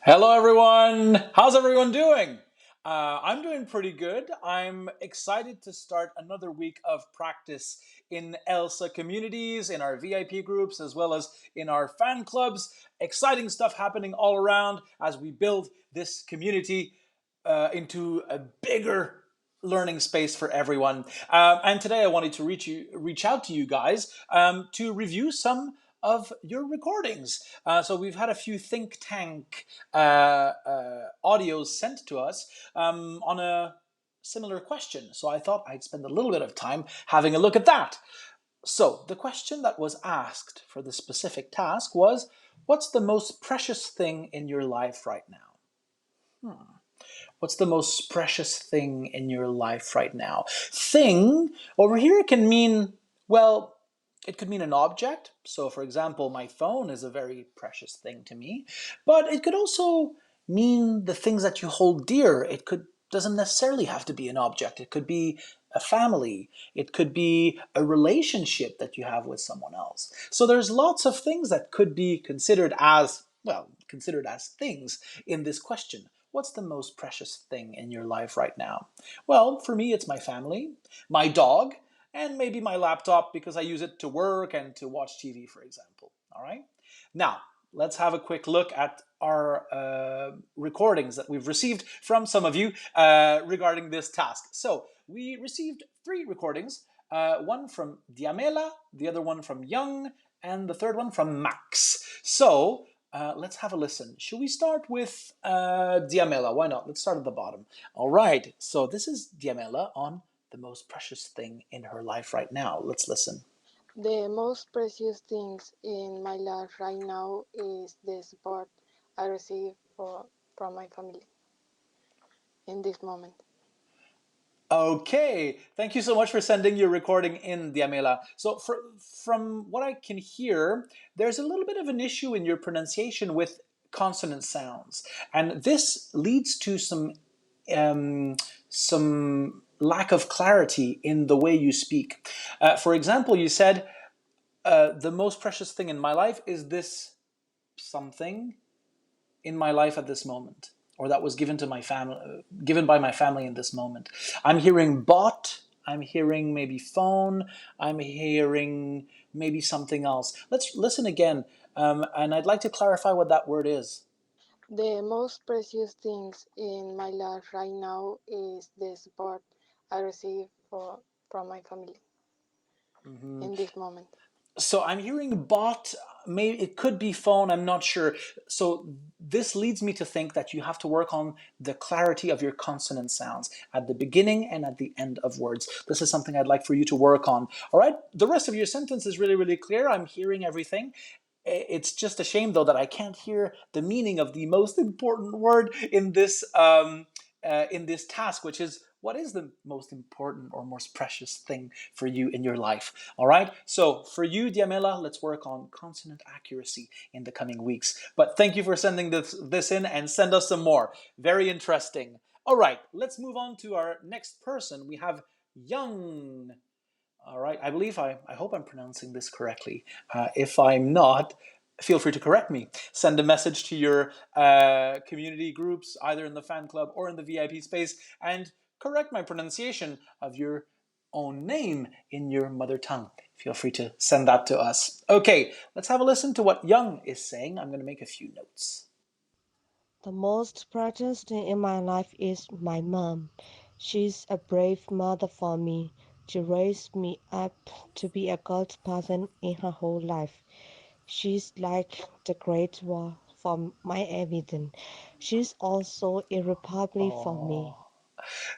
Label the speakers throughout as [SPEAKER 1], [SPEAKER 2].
[SPEAKER 1] Hello, everyone. How's everyone doing? I'm doing pretty good. I'm excited to start another week of practice in ELSA communities, in our VIP groups, as well as in our fan clubs. Exciting stuff happening all around as we build this community into a bigger learning space for everyone. And today I wanted to reach out to you guys to review some of your recordings. So we've had a few think tank audios sent to us on a similar question. So I thought I'd spend a little bit of time having a look at that. So the question that was asked for the specific task was, what's the most precious thing in your life right now? What's the most precious thing in your life right now? Thing over here can mean, well, it could mean an object. So, for example, my phone is a very precious thing to me. But it could also mean the things that you hold dear. It could doesn't necessarily have to be an object. It could be a family. It could be a relationship that you have with someone else. So there's lots of things that could be considered as, well, considered as things in this question. What's the most precious thing in your life right now? Well, for me, it's my family, my dog, and maybe my laptop because I use it to work and to watch TV, for example. All right? Now, let's have a quick look at our recordings that we've received from some of you regarding this task. So, we received 3 recordings, one from Diamela, the other one from Young, and the third one from Max. So, let's have a listen. Should we start with Diamela? Why not? Let's start at the bottom. All right. So this is Diamela on the most precious thing in her life right now. Let's listen.
[SPEAKER 2] The most precious things in my life right now is the support I receive from my family in this moment.
[SPEAKER 1] Okay. Thank you so much for sending your recording in, Diamela. So from what I can hear, there's a little bit of an issue in your pronunciation with consonant sounds. And this leads to um, some lack of clarity in the way you speak. For example, you said, the most precious thing in my life is this something in my life at this moment, or that was given to my family, given by my family in this moment. I'm hearing bought. I'm hearing maybe phone. I'm hearing maybe something else. Let's listen again, and I'd like to clarify what that word is.
[SPEAKER 2] The most precious things in my life right now is the support I receive from my family
[SPEAKER 1] Mhm.
[SPEAKER 2] in this moment.
[SPEAKER 1] So I'm hearing bot, maybe it could be phone, I'm not sure. So this leads me to think that you have to work on the clarity of your consonant sounds at the beginning and at the end of words. This is something I'd like for you to work on. All right, the rest of your sentence is really, really clear. I'm hearing everything. It's just a shame, though, that I can't hear the meaning of the most important word in this task, which is, what is the most important or most precious thing for you in your life? All right. So for you, Diamela, let's work on consonant accuracy in the coming weeks. But thank you for sending this in, and send us some more. Very interesting. All right. Let's move on to our next person. We have Young. All right, I believe I hope I'm pronouncing this correctly. If I'm not, feel free to correct me. Send a message to your community groups, either in the fan club or in the VIP space, and correct my pronunciation of your own name in your mother tongue. Feel free to send that to us. Okay, let's have a listen to what Young is saying. I'm going to make a few notes.
[SPEAKER 3] The most precious thing in my life is my mom. She's a brave mother for me. She raised me up to be a good person in her whole life. She's like the great wall for my evidence. She's also a republic for me.
[SPEAKER 1] Oh,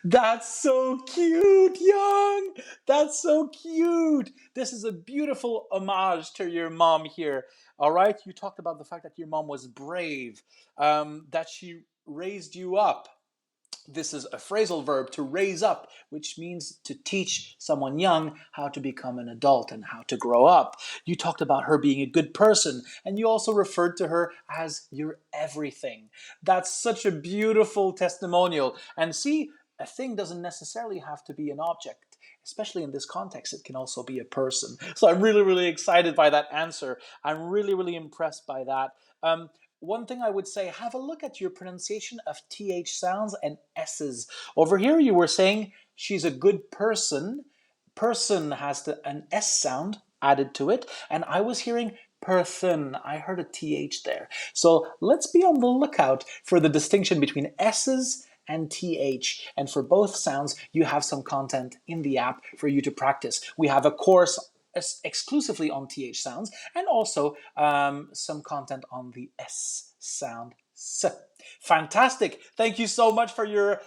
[SPEAKER 1] that's so cute, Young. That's so cute. This is a beautiful homage to your mom here. All right, you talked about the fact that your mom was brave, that she raised you up. This is a phrasal verb, to raise up, which means to teach someone young how to become an adult and how to grow up. You talked about her being a good person, and you also referred to her as your everything. That's such a beautiful testimonial. And see, a thing doesn't necessarily have to be an object. especially in this context, it can also be a person. So I'm really, really excited by that answer. I'm really, really impressed by that. One thing I would say, have a look at your pronunciation of TH sounds and S's. Over here, you were saying she's a good person. Person has an S sound added to it, and I was hearing person. I heard a TH there. So let's be on the lookout for the distinction between S's and TH. And for both sounds, you have some content in the app for you to practice. We have a course exclusively on TH sounds and also some content on the S sound. Fantastic. Thank you so much for your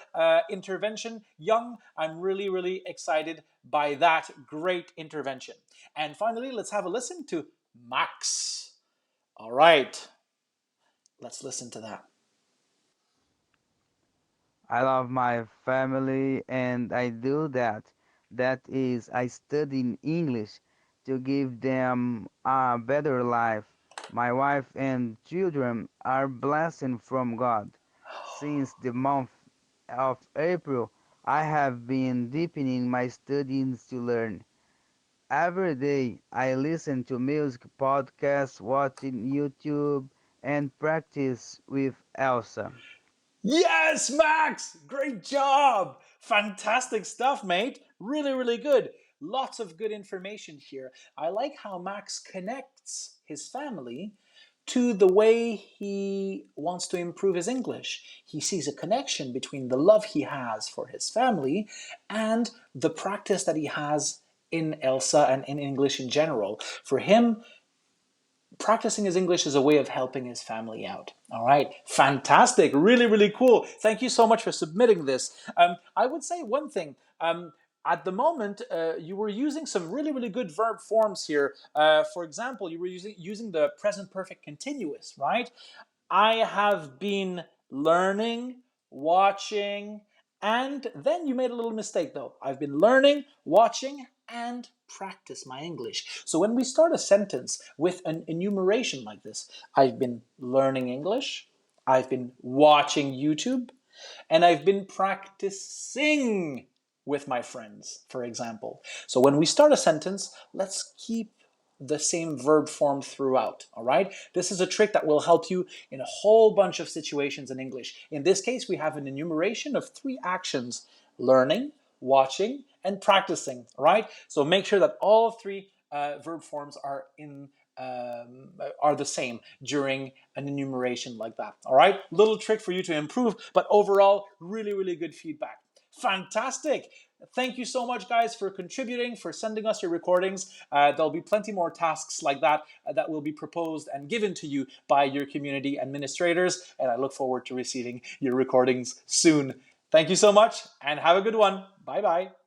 [SPEAKER 1] intervention, Young. I'm really, really excited by that great intervention. And finally, let's have a listen to Max. All right, let's listen to that.
[SPEAKER 4] I love my family and I do that. That is, I study English to give them a better life. My wife and children are blessing from God. Since the month of April, I have been deepening my studies to learn. Every day, I listen to music, podcasts, watching YouTube, and practice with Elsa.
[SPEAKER 1] Yes, Max! Great job! Fantastic stuff, mate. Really, really good. Lots of good information here. I like how Max connects his family to the way he wants to improve his English. He sees a connection between the love he has for his family and the practice that he has in Elsa and in English in general. For him, practicing his English is a way of helping his family out. All right, fantastic, really, really cool. Thank you so much for submitting this. I would say one thing. At the moment, you were using some really, really good verb forms here. For example, you were using the present perfect continuous, right? I have been learning, watching, and then you made a little mistake though. I've been learning, watching, and practice my English. So when we start a sentence with an enumeration like this, I've been learning English, I've been watching YouTube, and I've been practicing with my friends, for example. So when we start a sentence, let's keep the same verb form throughout, all right? This is a trick that will help you in a whole bunch of situations in English. In this case, we have an enumeration of 3 actions: learning, watching, and practicing, all right? So make sure that all 3 verb forms are the same during an enumeration like that, all right? Little trick for you to improve, but overall, really, really good feedback. Fantastic. Thank you so much, guys, for contributing, for sending us your recordings. There'll be plenty more tasks like that that will be proposed and given to you by your community administrators, and I look forward to receiving your recordings soon. Thank you so much, and have a good one. Bye-bye.